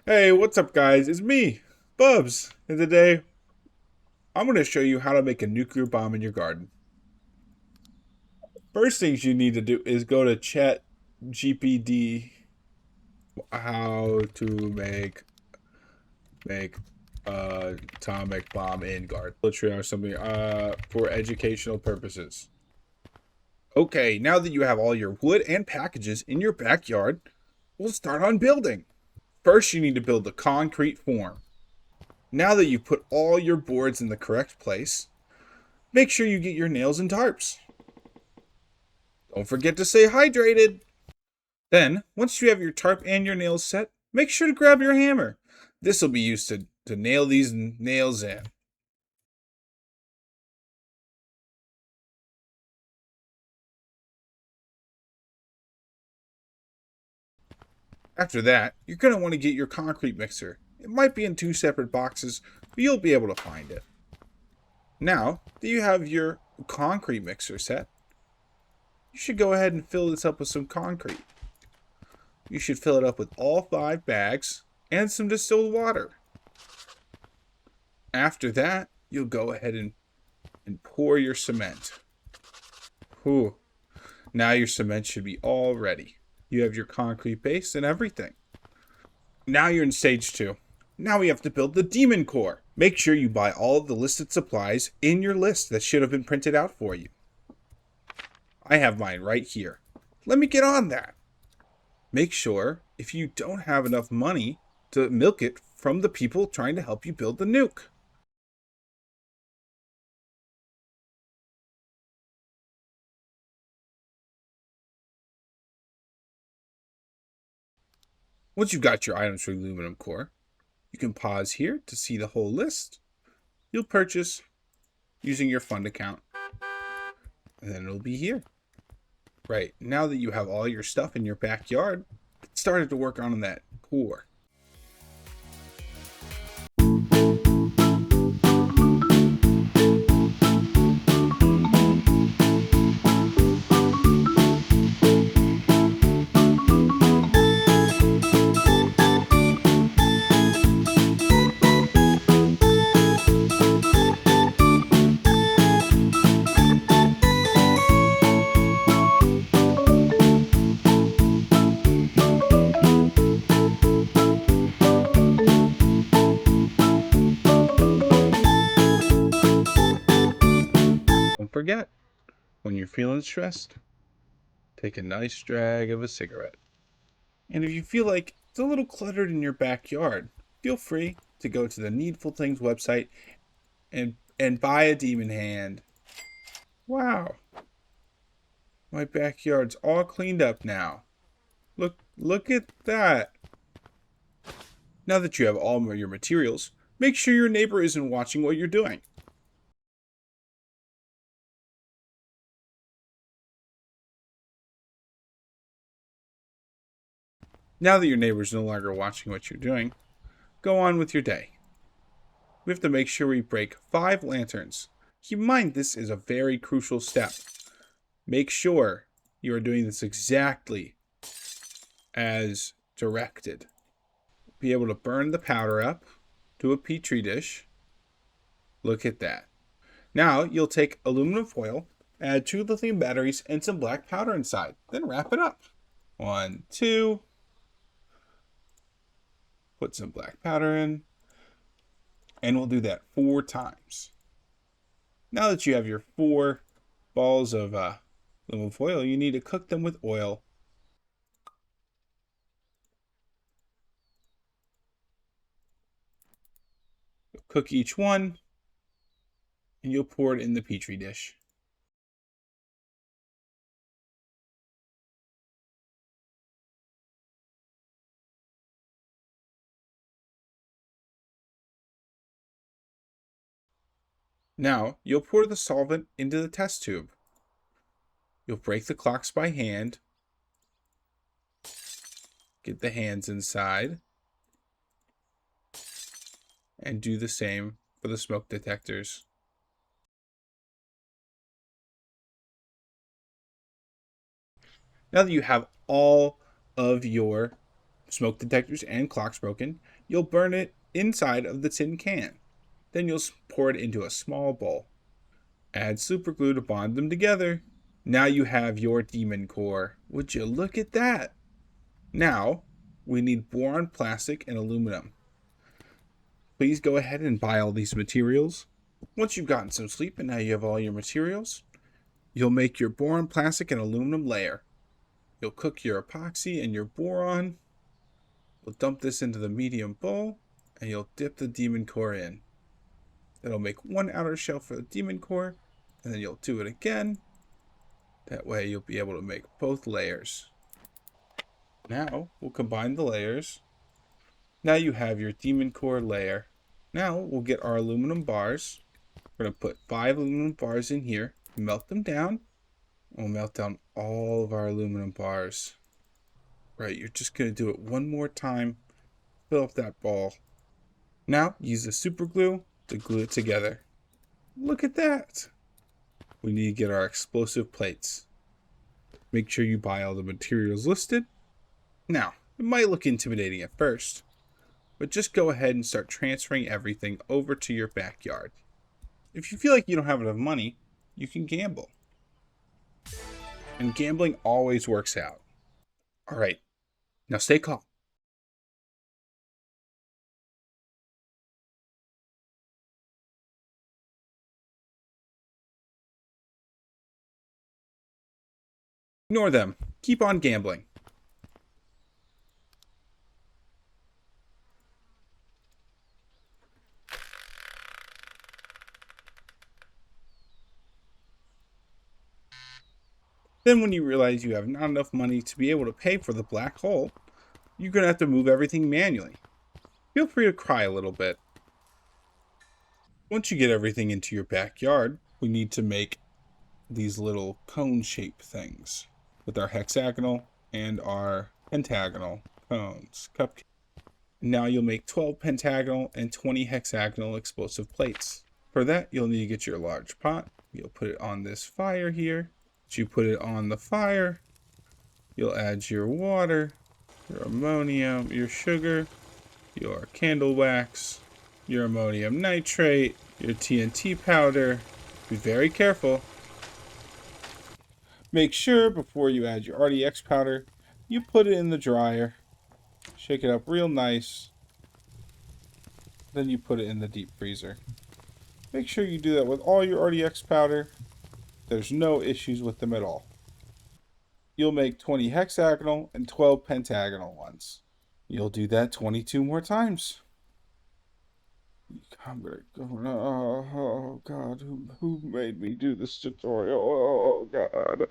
Hey, what's up, guys? It's me, Bubs, and today I'm going to show you how to make a nuclear bomb in your garden. First things you need to do is go to Chat GPD, how to make atomic bomb in garden, literally or something for educational purposes. Okay, now that you have all your wood and packages in your backyard, we'll start on building. First, you need to build the concrete form. Now that you've put all your boards in the correct place, make sure you get your nails and tarps. Don't forget to stay hydrated. Then, once you have your tarp and your nails set, make sure to grab your hammer. This will be used to nail these nails in. After that, you're going to want to get your concrete mixer. It might be in two separate boxes, but you'll be able to find it. Now that you have your concrete mixer set, you should go ahead and fill this up with some concrete. You should fill it up with all 5 bags and some distilled water. After that, you'll go ahead and pour your cement. Whew. Now your cement should be all ready. You have your concrete base and everything. Now you're in stage 2. Now we have to build the demon core. Make sure you buy all of the listed supplies in your list that should have been printed out for you. I have mine right here. Let me get on that. Make sure if you don't have enough money to milk it from the people trying to help you build the nuke. Once you've got your items for the aluminum core, you can pause here to see the whole list. You'll purchase using your fund account, and then it'll be here. Right, now that you have all your stuff in your backyard, get started to work on that core. Don't forget, when you're feeling stressed, take a nice drag of a cigarette. And if you feel like it's a little cluttered in your backyard, feel free to go to the Needful Things website and buy a demon hand. Wow, my backyard's all cleaned up now. Look at that. Now that you have all your materials, make sure your neighbor isn't watching what you're doing. Now that your neighbor's no longer watching what you're doing, go on with your day. We have to make sure we break 5 lanterns. Keep in mind this is a very crucial step. Make sure you are doing this exactly as directed. Be able to burn the powder up to a petri dish. Look at that. Now you'll take aluminum foil, add 2 lithium batteries and some black powder inside. Then wrap it up. 1, 2. Put some black powder in. And we'll do that 4 times. Now that you have your 4 balls of aluminum foil, you need to cook them with oil. Cook each one, and you'll pour it in the petri dish. Now, you'll pour the solvent into the test tube. You'll break the clocks by hand. Get the hands inside. And do the same for the smoke detectors. Now that you have all of your smoke detectors and clocks broken, you'll burn it inside of the tin can. Then you'll pour it into a small bowl. Add super glue to bond them together. Now you have your demon core. Would you look at that? Now, we need boron, plastic, and aluminum. Please go ahead and buy all these materials. Once you've gotten some sleep and now you have all your materials, you'll make your boron, plastic, and aluminum layer. You'll cook your epoxy and your boron. You'll dump this into the medium bowl, and you'll dip the demon core in. That'll make one outer shell for the demon core, and then you'll do it again. That way you'll be able to make both layers. Now we'll combine the layers. Now you have your demon core layer. Now we'll get our aluminum bars. We're going to put 5 aluminum bars in here, melt them down. We'll melt down all of our aluminum bars. Right, you're just going to do it one more time. Fill up that ball. Now use the super glue to glue it together. Look at that. We need to get our explosive plates. Make sure you buy all the materials listed. Now, it might look intimidating at first, but just go ahead and start transferring everything over to your backyard. If you feel like you don't have enough money, you can gamble. And gambling always works out. All right, now stay calm. Ignore them. Keep on gambling. Then when you realize you have not enough money to be able to pay for the black hole, you're going to have to move everything manually. Feel free to cry a little bit. Once you get everything into your backyard, we need to make these little cone-shaped things with our hexagonal and our pentagonal cones. Cupcake. Now you'll make 12 pentagonal and 20 hexagonal explosive plates. For that, you'll need to get your large pot. You'll put it on this fire here. You put it on the fire. You'll add your water, your ammonium, your sugar, your candle wax, your ammonium nitrate, your TNT powder. Be very careful. Make sure before you add your RDX powder, you put it in the dryer. Shake it up real nice. Then you put it in the deep freezer. Make sure you do that with all your RDX powder. There's no issues with them at all. You'll make 20 hexagonal and 12 pentagonal ones. You'll do that 22 more times. I'm gonna go. Oh God, who made me do this tutorial? Oh God.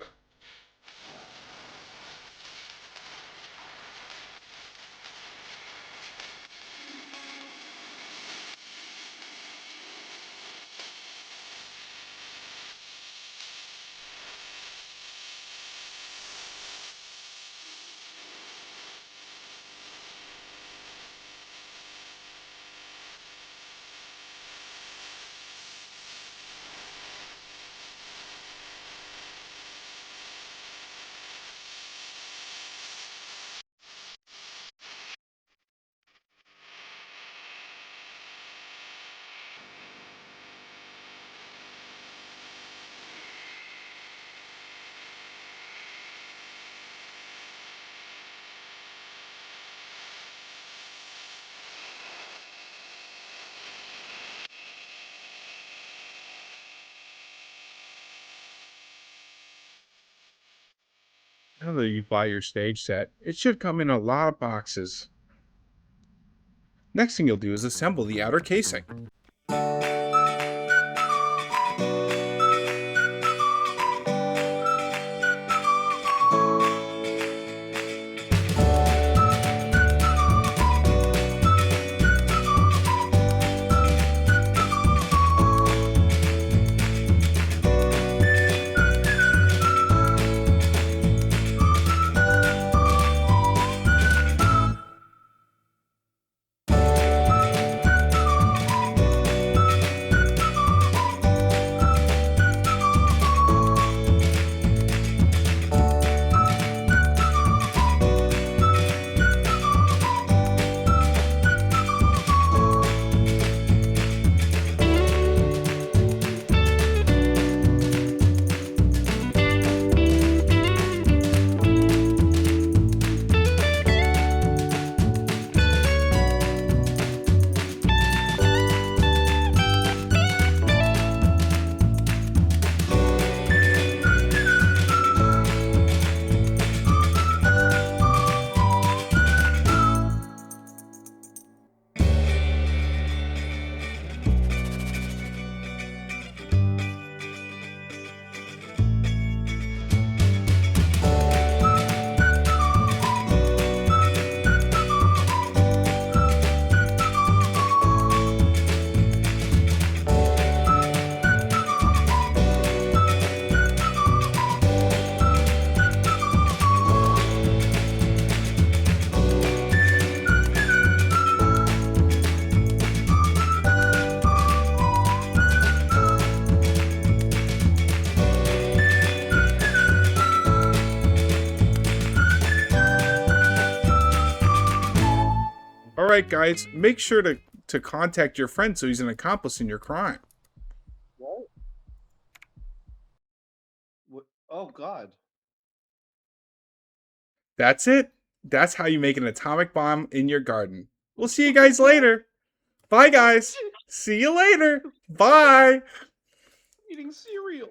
Now that you buy your stage set, it should come in a lot of boxes. Next thing you'll do is assemble the outer casing. right, guys, make sure to contact your friend so he's an accomplice in your crime. What? What? Oh God. That's it. That's how you make an atomic bomb in your garden. We'll see you guys later. Bye, guys. See you later. Bye. Eating cereal.